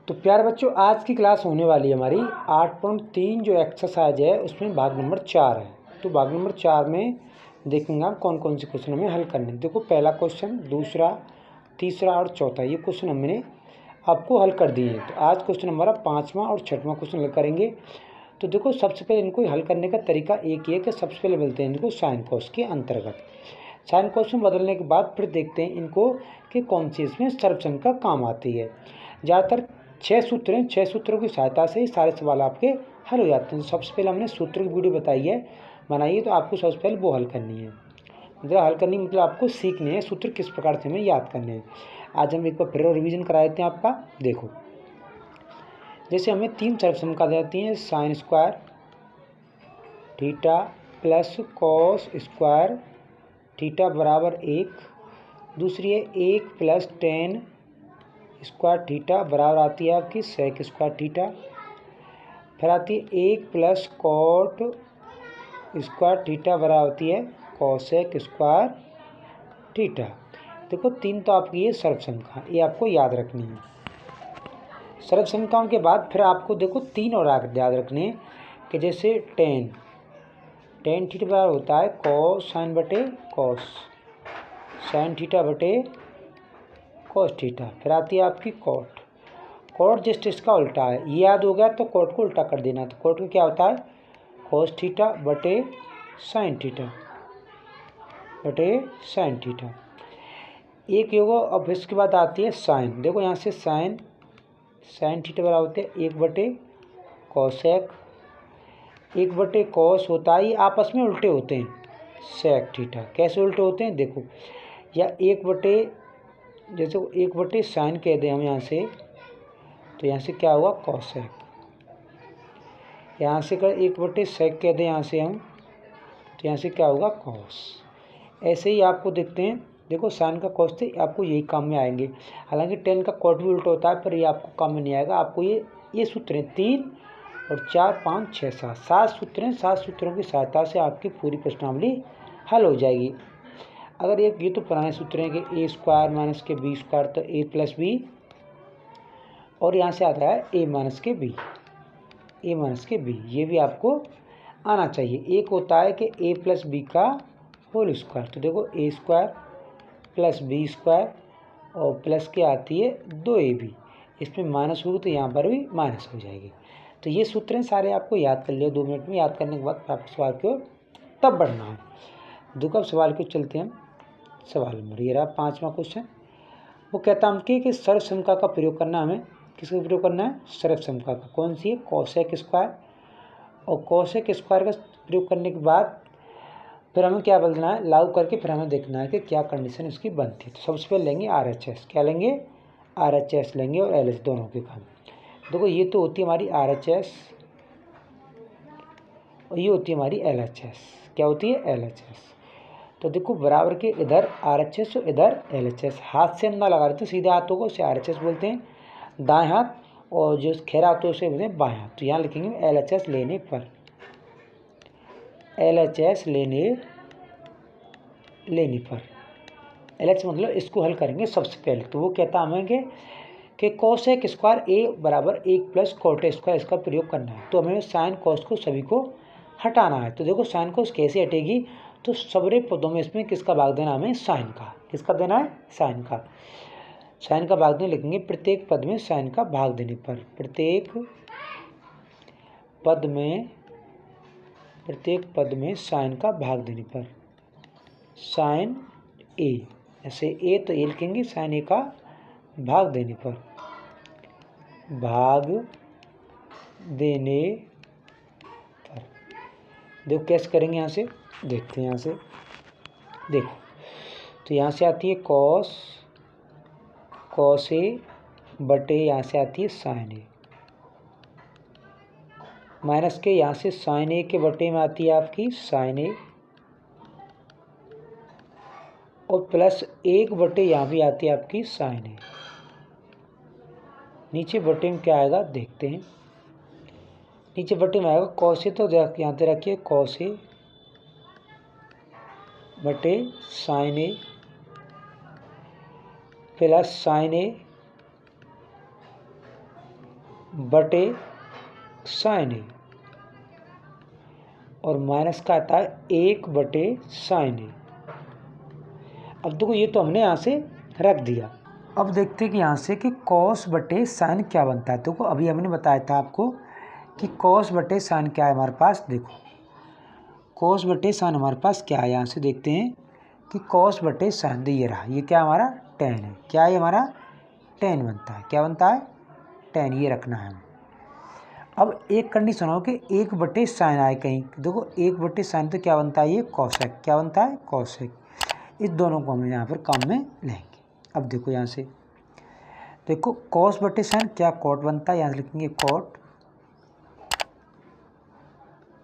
तो प्यारे बच्चों, आज की क्लास होने वाली है हमारी 8.3 जो एक्सरसाइज है उसमें भाग नंबर 4 है। तो भाग नंबर 4 में देखेंगे आप कौन कौन से क्वेश्चन हमें हल करने हैं। देखो, पहला क्वेश्चन, दूसरा, तीसरा और चौथा, ये क्वेश्चन हमने आपको हल कर दिए हैं। तो आज क्वेश्चन हमारा 5वां और 6वां क्वेश्चन हल करेंगे। तो देखो, सबसे पहले इनको हल करने का तरीका एक ही है कि सबसे पहले मिलते हैं इनको साइन कॉस के अंतर्गत। साइन कॉस में बदलने के बाद फिर देखते हैं इनको कि कौन सी इसमें सर्वसंग का काम आती है। ज़्यादातर 6 सूत्र हैं, 6 सूत्रों की सहायता से ही सारे सवाल आपके हल हो जाते हैं। सबसे पहले हमने सूत्र की वीडियो बनाई है, तो आपको सबसे पहले वो हल करनी है। मतलब हल करनी मतलब आपको सीखने हैं सूत्र किस प्रकार से हमें याद करने हैं। आज हम एक बार फिर रिवीजन करा देते हैं आपका। देखो, जैसे हमें 3 सर्वसम का देती हैं, sine square theta plus cos square theta बराबर 1। दूसरी है 1 प्लस टेन स्क्वायर थीटा बराबर आती है आपकी सेक स्क्वायर थीटा। फिर आती है 1 प्लस कॉट स्क्वायर थीटा बराबर होती है कॉसेक स्क्वायर थीटा। देखो, 3 तो आपकी ये सर्वसंख्या, ये आपको याद रखनी है। सर्वसंख्याओं के बाद फिर आपको देखो 3 और याद रखने हैं कि जैसे टेन थीटा बराबर होता है कॉस साइन बटे कॉस साइन थीटा बटे कॉस थीटा। फिर आती है आपकी कॉट जस्ट इसका उल्टा है, ये याद हो गया तो कॉट को उल्टा कर देना। तो कॉट में क्या होता है कॉस थीटा बटे साइन थीटा बटे साइन थीटा। एक होगा। अब इसके बाद आती है साइन। देखो, यहाँ से साइन थीटा बराबर होते हैं 1 बटे कॉसेक, 1 बटे कॉस होता है, ये आपस में उल्टे होते हैं सेक थीटा। कैसे उल्टे होते हैं देखो, या 1 बटे, जैसे 1 बटे साइन कह दें हम यहाँ से, तो यहाँ से क्या हुआ कॉसेक। यहाँ से कर 1 बटे सेक कह दें यहाँ से हम, तो यहाँ से क्या होगा कॉस। ऐसे ही आपको देखते हैं। देखो, साइन का कॉस थे आपको यही काम में आएंगे। हालांकि टेन का कॉट भी उल्टा होता है, पर ये आपको काम में नहीं आएगा। आपको ये सूत्र हैं 3 और 4 5 6 7 सूत्र हैं। 7 सूत्रों की सहायता से आपकी पूरी प्रश्नावली हल हो जाएगी। अगर ये तो पुराने सूत्र हैं कि ए स्क्वायर माइनस के बी स्क्वायर, तो ए प्लस बी, और यहाँ से आता है ए माइनस के बी, ये भी आपको आना चाहिए। एक होता है कि ए प्लस बी का होल स्क्वायर। तो देखो, ए स्क्वायर प्लस बी स्क्वायर और प्लस के आती है 2ab, इसमें माइनस होगी तो यहाँ पर भी माइनस हो जाएगी। तो ये सूत्र हैं सारे, आपको याद कर लिया 2 मिनट में। याद करने के बाद आपको सवाल की ओर तब बढ़ना है। देखो, अब सवाल की ओर चलते हैं। सवाल नंबर ये रहा 5वां क्वेश्चन। वो कहता है कि सर्वसंख्या का प्रयोग करना, हमें किसका प्रयोग करना है सर्वसंख्या का। कौन सी है कॉसेक स्क्वायर। और कॉसेक स्क्वायर का प्रयोग करने के बाद फिर हमें क्या बदलना है, लागू करके फिर हमें देखना है कि क्या कंडीशन इसकी बनती है। तो सबसे पहले लेंगे RHS। क्या लेंगे RHS लेंगे और LHS दोनों के काम। देखो, ये तो होती है हमारी RHS और ये होती है हमारी LHS। क्या होती है LHS। तो देखो, बराबर के इधर RHS और इधर LHS। हाथ से हम ना लगा रहे थे, सीधे हाथों को उसे RHS बोलते हैं, दाएं हाथ, और जो खैर हाथों से बोलते हैं बाएं हाथ। तो यहाँ लिखेंगे LHS लेने पर, LHS लेने पर LHS मतलब इसको हल करेंगे सबसे पहले। तो वो कहता हमें कि कॉसेक स्क्वायर ए बराबर 1 प्लस कॉट स्क्वायर, इसका प्रयोग करना है। तो हमें साइन कॉस को सभी को हटाना है। तो देखो, साइन कॉस कैसे हटेगी, तो सबरे पदों में इसमें किसका भाग देना, हमें साइन का। किसका देना है साइन का भाग देने लिखेंगे। प्रत्येक पद में साइन का भाग देने पर, प्रत्येक पद में साइन का भाग देने पर साइन ए, ऐसे ए तो ए लिखेंगे, साइन ए का भाग देने पर, देखो कैसे करेंगे। यहाँ से देखते हैं, यहाँ से देखो, तो यहाँ से आती है कॉस ए बटे, यहाँ से आती है साइन ए, माइनस के यहाँ से साइन ए के बटे में आती है आपकी साइन ए, और प्लस 1 बटे यहाँ भी आती है आपकी साइन ए। नीचे बटे में क्या आएगा देखते हैं। नीचे बटे में आएगा कॉस ए, तो यहाँ पे रखिए कॉस ए बटे साइन ए प्लस साइन ए बटे साइन ए, और माइनस का आता है 1 बटे साइन ए। अब देखो ये तो हमने यहाँ से रख दिया। अब देखते हैं कि यहाँ से कि कॉस बटे साइन क्या बनता है। देखो अभी हमने बताया था आपको कि कॉस बटे साइन क्या है हमारे पास। देखो कॉस बटे साइन हमारे पास क्या है, यहाँ से देखते हैं कि कॉस बटे साइन ये रहा, ये क्या हमारा टेन है। क्या है हमारा टेन बनता है। क्या बनता है टेन, ये रखना है। अब एक कंडीशन हो कि 1 बटे साइन आए कहीं, देखो 1 बटे साइन तो क्या बनता है ये कॉसेक। क्या बनता है कॉसेक। इस दोनों को हम यहाँ पर काम में लेंगे। अब देखो यहाँ से देखो कॉस बटे साइन क्या कॉट बनता है, यहाँ से लिखेंगे कॉट,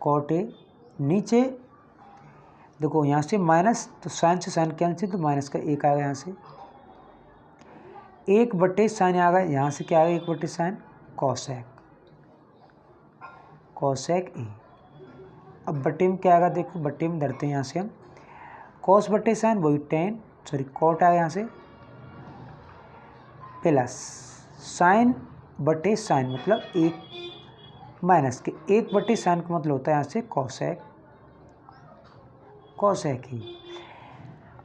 कॉट ए। नीचे देखो यहाँ से माइनस, तो साइन से साइन कैंसिल, तो माइनस का 1 आएगा। यहाँ से 1 बटे साइन आ गया, यहाँ से क्या आएगा 1 बटे साइन कॉसेक, कॉसेक ए। अब बटे में क्या आएगा, देखो बटे में धरते हैं यहाँ से हम कॉस बटे साइन वही टेन, सॉरी कॉट आएगा यहाँ से, प्लस साइन बटे साइन मतलब 1 माइनस के 1 बटे साइन का मतलब होता है यहाँ से कॉसेक, कॉसेक ही।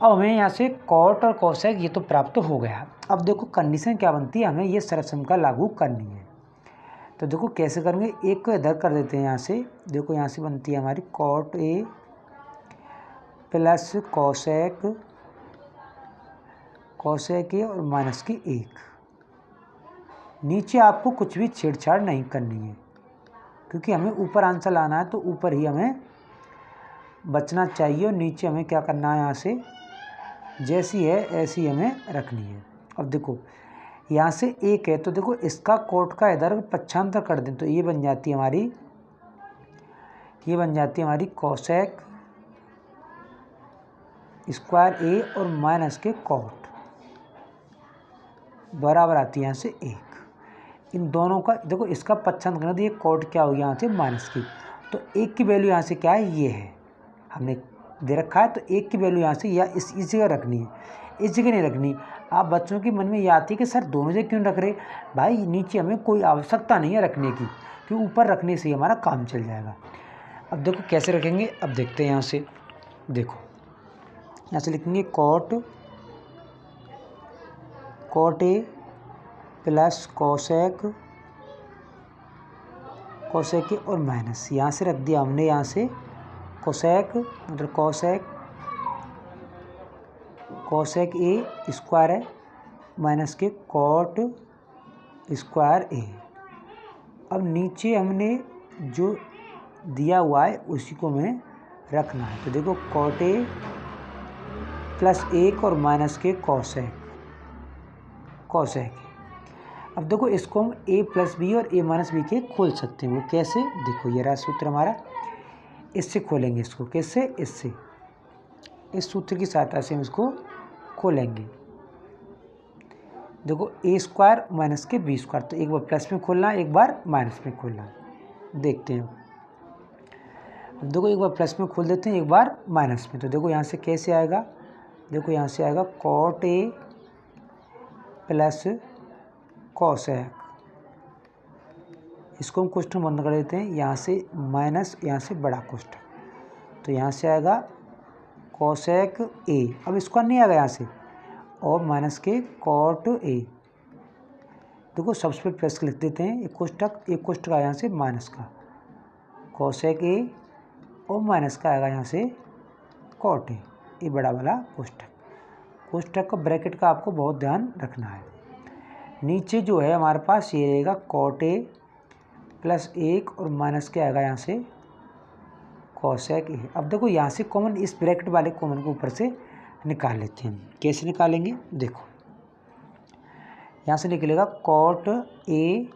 अब हमें यहाँ से कॉट और कॉसेक ये तो प्राप्त हो गया। अब देखो कंडीशन क्या बनती है, हमें ये सर्वसम्मता लागू करनी है। तो देखो कैसे करेंगे, एक को इधर कर देते हैं यहाँ से। देखो यहाँ से बनती है हमारी cot A plus cosec, cosec A और माइनस की 1। नीचे आपको कुछ भी छेड़छाड़ नहीं करनी है, क्योंकि हमें ऊपर आंसर लाना है, तो ऊपर ही हमें बचना चाहिए। और नीचे हमें क्या करना है, यहाँ से जैसी है ऐसी हमें रखनी है। अब देखो यहाँ से 1 है, तो देखो इसका कोट का इधर पक्षांतर कर दें तो ये बन जाती है हमारी, ये बन जाती है हमारी कॉसेक स्क्वायर ए और माइनस के कॉट बराबर आती है यहाँ से 1। इन दोनों का देखो इसका पक्षांतर करना, तो ये कॉट क्या होगी यहाँ से माइनस की, तो 1 की वैल्यू यहाँ से क्या है ये है, हमने दे रखा है। तो 1 की वैल्यू यहाँ से या इस जगह रखनी है, इस जगह नहीं रखनी। आप बच्चों के मन में ये आती है कि सर दोनों जगह क्यों रख रहे, भाई नीचे हमें कोई आवश्यकता नहीं है रखने की, क्योंकि ऊपर रखने से ही हमारा काम चल जाएगा। अब देखो कैसे रखेंगे, अब देखते हैं यहाँ से। देखो यहाँ से लिखेंगे cot, cot A plus cosec, cosec A और माइनस, यहाँ से रख दिया हमने यहाँ से कोसेक मतलब कॉसेक, कॉसेक ए स्क्वायर है माइनस के कॉट स्क्वायर ए। अब नीचे हमने जो दिया हुआ है उसी को हमें रखना है। तो देखो कॉट ए प्लस 1 और माइनस के कॉसेक, कॉसेक। अब देखो इसको हम a प्लस बी और a माइनस बी के खोल सकते हैं। वो कैसे, देखो ये रहा सूत्र हमारा, इससे खोलेंगे इसको। कैसे, इससे, इस सूत्र की सहायता से हम इसको खोलेंगे। देखो ए स्क्वायर माइनस के बी स्क्वायर, तो एक बार प्लस में खोलना एक बार माइनस में खोलना, देखते हैं। अब देखो एक बार प्लस में खोल देते हैं एक बार माइनस में, तो देखो यहाँ से कैसे आएगा, देखो यहाँ से आएगा कॉट ए प्लस कॉसेक, इसको हम कोष्ठक बंद कर देते हैं। यहाँ से माइनस, यहाँ से बड़ा कोष्ठक, तो यहाँ से आएगा कॉसेक ए। अब इसको नहीं आएगा यहाँ से, और माइनस के कॉट ए। देखो सबसे पहले प्लस लिख देते हैं, एक कोष्ठक आया यहाँ से माइनस का कॉसेक ए और माइनस का आएगा यहाँ से कॉट ए, ये बड़ा वाला कोष्ठक। कोष्ठक का ब्रैकेट का आपको बहुत ध्यान रखना है। नीचे जो है हमारे पास ये रहेगा कॉट ए प्लस 1 और माइनस के आएगा यहाँ से कॉसेक ए। अब देखो यहाँ से कॉमन, इस ब्रैकेट वाले कॉमन को ऊपर से निकाल लेते हैं। कैसे निकालेंगे, देखो यहाँ से निकलेगा कॉट ए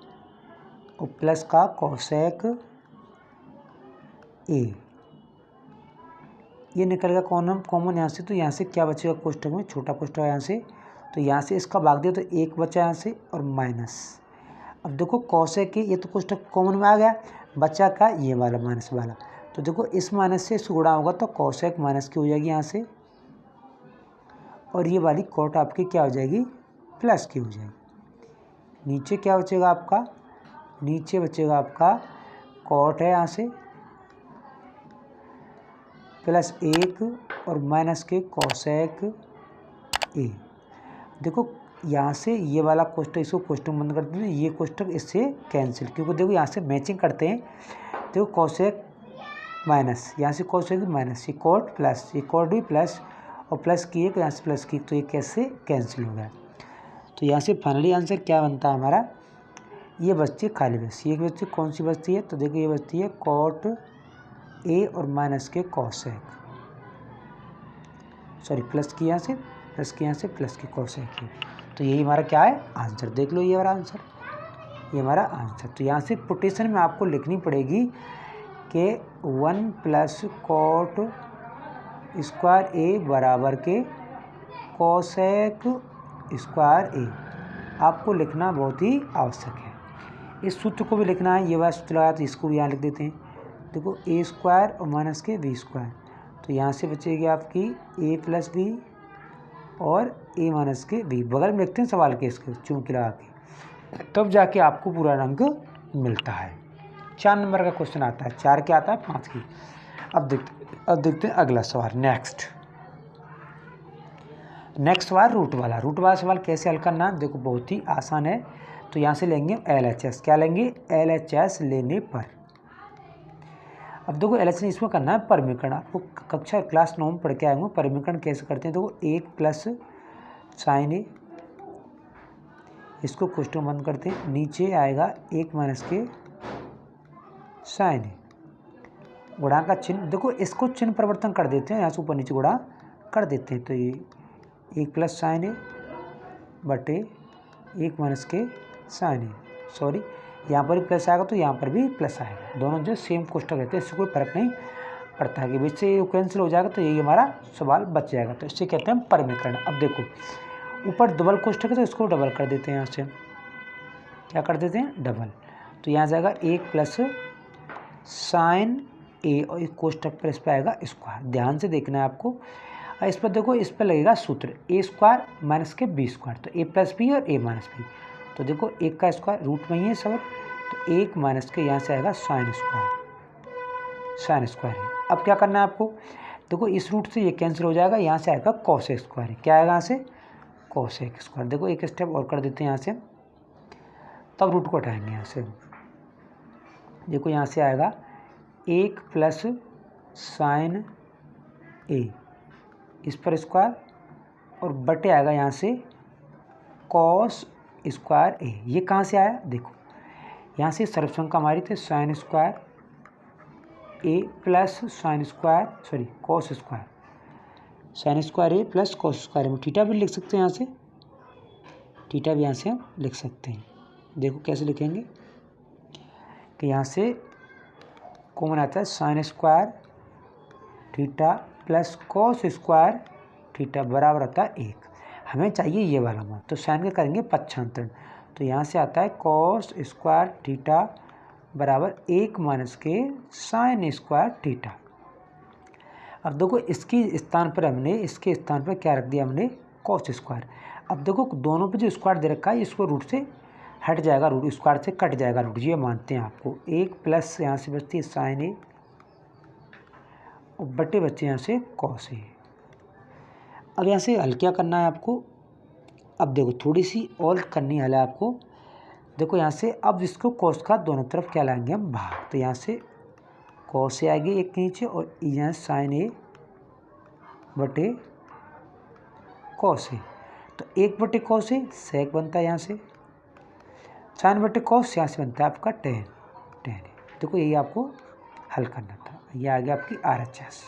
और प्लस का कॉसेक ए, ये निकल गया कॉमन यहाँ से। तो यहाँ से क्या बचेगा कोष्ठक में, छोटा कोष्ठक यहाँ से, तो यहाँ से इसका भाग दिया तो 1 बचा यहाँ से और माइनस। अब देखो कॉसेक के, ये तो कोष्ठक कॉमन में आ गया, बचा का ये वाला माइनस वाला, तो देखो इस माइनस से इसको गुणा होगा तो कॉसेक माइनस की हो जाएगी यहाँ से, और ये वाली कॉट आपकी क्या हो जाएगी प्लस की हो जाएगी। नीचे क्या बचेगा आपका नीचे बचेगा आपका कॉट है यहाँ से प्लस 1 और माइनस के कोसेक ए। देखो यहाँ से ये वाला कोष्टक इसको कोष्टक बंद कर देते हैं, ये कोष्टक इससे कैंसिल, क्योंकि देखो यहाँ से मैचिंग करते हैं। देखो कोसेक माइनस, यहाँ से कोसेक माइनस, ये कॉट प्लस, ये कॉट भी प्लस और प्लस की एक यहाँ से प्लस की, तो ये कैसे कैंसिल हो गया। तो यहाँ से फाइनली आंसर क्या बनता है हमारा, ये बचती है खाली बस, ये बचती कौन सी बचती है, तो देखो ये बचती है कॉट ए और माइनस के कोसेक, सॉरी प्लस की यहाँ से, प्लस की यहाँ से, प्लस की कोसेक की। तो यही हमारा क्या है आंसर, देख लो ये हमारा आंसर, ये हमारा आंसर। तो यहाँ से पुटेशन में आपको लिखनी पड़ेगी कि 1 प्लस कॉट स्क्वायर ए बराबर के कोसेक स्क्वायर ए, आपको लिखना बहुत ही आवश्यक है। इस सूत्र को भी लिखना है, ये वाला सूत्र लगाया तो इसको भी यहाँ लिख देते हैं। देखो ए स्क्वायर और माइनस के बी स्क्वायर, तो यहाँ से बचेगी आपकी ए प्लस बी और ए माइनस के बी, बगल में लिखते हैं सवाल के इसके चूंकि लगा के, तब जाके आपको पूरा रंग मिलता है। 4 नंबर का क्वेश्चन आता है, 4 क्या आता है 5 की। अब देखते हैं अगला सवाल। नेक्स्ट सवाल रूट वाला सवाल कैसे हल करना, देखो बहुत ही आसान है। तो यहाँ से लेंगे LHS, क्या लेंगे LHS लेने पर। अब देखो LHS इसमें करना है परिमीकरण, आपको कक्षा क्लास 9 में पढ़ के आएंगे परिमीकरण कैसे करते हैं। देखो 1 प्लस साइन ए, इसको क्वेश्चन बंद करते हैं, नीचे आएगा 1 माइनस के साइन ए, गुणा का चिन्ह, देखो इसको चिन्ह परिवर्तन कर देते हैं, यहाँ से ऊपर नीचे गुणा कर देते हैं। तो ये 1 प्लस साइन ए बटे 1 माइनस के साइन ए, सॉरी यहाँ पर भी प्लस आएगा तो यहाँ पर भी प्लस आएगा, दोनों जो सेम कोष्टक रहते हैं, इससे कोई फर्क नहीं पड़ता है कि बीच से ये कैंसिल हो जाएगा, तो यही हमारा सवाल बच जाएगा। तो इससे कहते हैं परिमीकरण। अब देखो ऊपर डबल कोष्टक है तो इसको डबल कर देते हैं, यहाँ से क्या कर देते हैं डबल, तो यहाँ जाएगा 1 प्लस साइन ए और इस कोष्टक पर इस पर आएगा स्क्वायर। ध्यान से देखना है आपको, इस पर देखो इस पर लगेगा सूत्र ए स्क्वायर माइनस के बी स्क्वायर, तो ए प्लस बी और ए माइनस बी, तो देखो 1 का स्क्वायर रूट में ही है सब, तो 1 माइनस के यहाँ से आएगा साइन स्क्वायर है। अब क्या करना है आपको, देखो इस रूट से ये कैंसिल हो जाएगा, यहाँ से आएगा कोसेक स्क्वायर, क्या आएगा यहाँ से कोसेक स्क्वायर। देखो एक स्टेप और कर देते हैं यहाँ से, तब रूट को हटाएंगे यहाँ से। देखो यहाँ से आएगा 1 प्लस साइन ए, इस पर स्क्वायर और बटे आएगा यहाँ से कॉस स्क्वायर ए। ये कहाँ से आया, देखो यहाँ से सर्वसंख्या हमारी थी sine square A plus sine square, sorry cos square, sine square A plus cos square में थीटा भी लिख सकते हैं, यहाँ से थीटा भी यहाँ से हम लिख सकते हैं। देखो कैसे लिखेंगे कि यहाँ से कॉमन आता है sine square theta plus cos square theta बराबर आता है 1, हमें चाहिए ये वाला मान, तो साइन का करेंगे पक्षांतरण, तो यहाँ से आता है कॉस स्क्वायर थीटा बराबर 1 माइनस के साइन स्क्वायर थीटा। अब देखो इसके स्थान पर क्या रख दिया हमने कॉस स्क्वायर। अब देखो दोनों पे जो स्क्वायर दे रखा है इसको रूट से हट जाएगा, रूट स्क्वायर से कट जाएगा रूट, ये मानते हैं आपको। 1 प्लस यहाँ से बचती है साइन ए और बटे बच्चे यहाँ से कॉस ए। अब यहाँ से हल क्या करना है आपको, अब देखो थोड़ी सी और करनी है आपको। देखो यहाँ से अब इसको कॉस का दोनों तरफ क्या लाएंगे हम भाग, तो यहाँ से कॉस ए आएगी एक के नीचे और यहाँ साइन ए बटे कॉस ए, तो 1 बटे कॉस ए सेक बनता है, यहाँ से साइन बटे कॉस यहाँ से बनता है आपका टेन। देखो यही आपको हल करना था, ये आ गया आपकी RHS,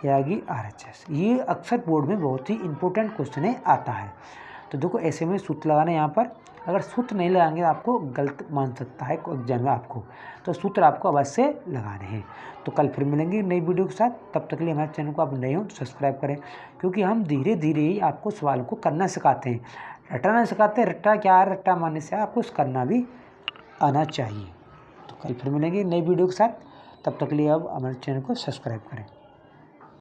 ये आ गई RHS। ये अक्सर बोर्ड में बहुत ही इंपॉर्टेंट क्वेश्चन आता है। तो देखो ऐसे में सूत्र लगाना है यहाँ पर, अगर सूत्र नहीं लगाएंगे आपको गलत मान सकता है एग्जाम में आपको, तो सूत्र आपको अवश्य लगाने हैं। तो कल फिर मिलेंगे नई वीडियो के साथ, तब तक के लिए हमारे चैनल को आप नए हो तो सब्सक्राइब करें, क्योंकि हम धीरे धीरे ही आपको सवाल को करना सिखाते हैं, रटाना सिखाते हैं। रट्टा क्या है, रट्टा मारने से आपको करना भी आना चाहिए। तो कल फिर मिलेंगे नई वीडियो के साथ, तब तक के लिए अब हमारे चैनल को सब्सक्राइब करें।